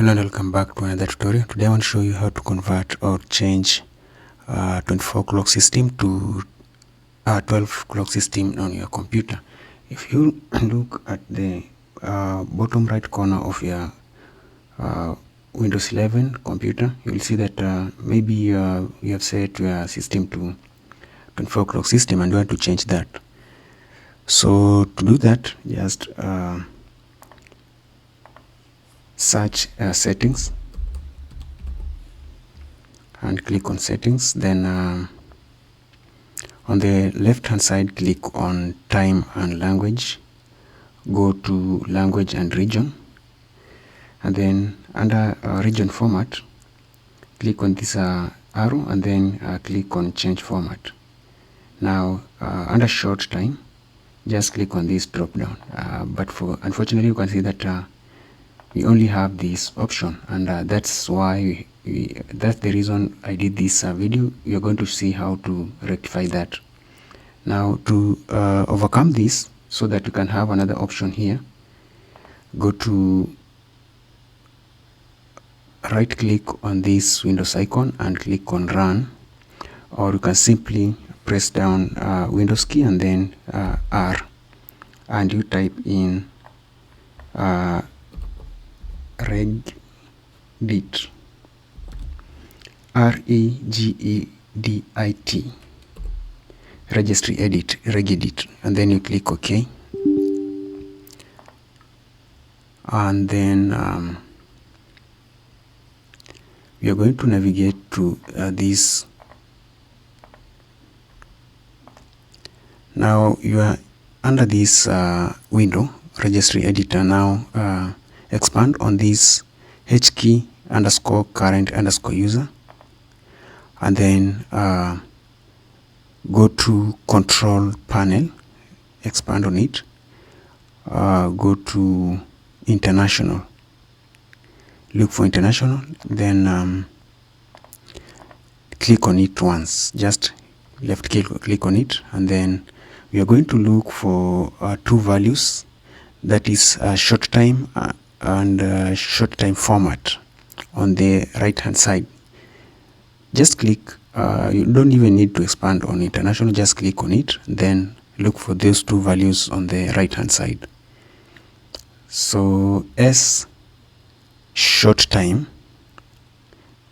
Hello and welcome back to another tutorial. Today I want to show you how to convert or change 24 clock system to 12 clock system on your computer. If you look at the bottom right corner of your Windows 11 computer, you will see that maybe you have set your system to 24 clock system and you want to change that. So to do that, just search settings and click on settings. Then on the left hand side, click on time and language, go to language and region, and then under region format, click on this arrow and then click on change format. Now under short time, just click on this drop down, but unfortunately you can see that we only have this option, and that's why that's the reason I did this video. You're going to see how to rectify that. Now to overcome this, so that you can have another option here, go to right click on this Windows icon and click on run, or you can simply press down Windows key and then R, and you type in regedit, regedit, registry edit, regedit, and then you click OK, and then we are going to navigate to this. Now you are under this window, registry editor. Now expand on this H key underscore current underscore user, and then go to control panel, expand on it, go to international, look for international, then click on it once, just left click on it, and then we are going to look for two values, that is short time and short time format on the right hand side. Just click, you don't even need to expand on international, just click on it, then look for those two values on the right hand side. So S short time,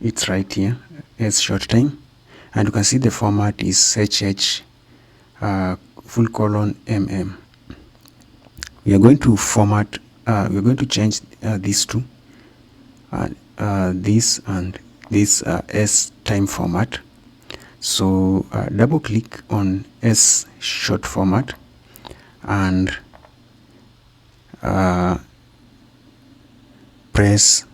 it's right here, S short time, and you can see the format is HH full colon MM. We are going to format, we are going to change these two, this and this S time format. So double click on S short format and press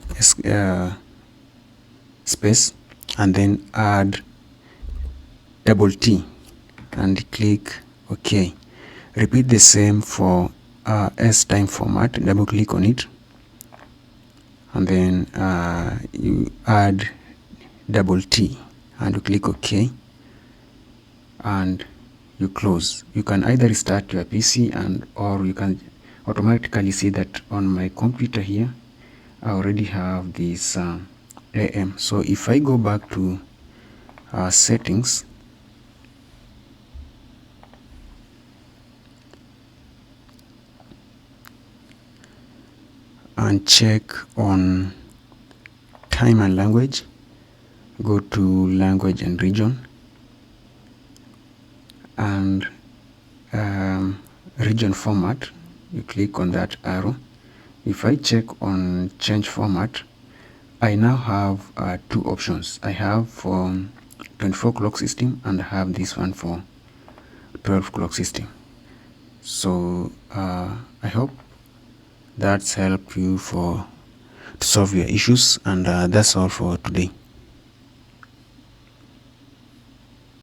space and then add double T and click OK. Repeat the same for S time format, double click on it, and then you add double T and you click OK, and you close. You can either restart your PC and or you can automatically see that on my computer here I already have this AM. So if I go back to settings, and check on time and language, go to language and region, and region format, you click on that arrow. If I check on change format, I now have two options. I have for 24 clock system and I have this one for 12 clock system. So I hope that's helped you to solve your issues, and that's all for today.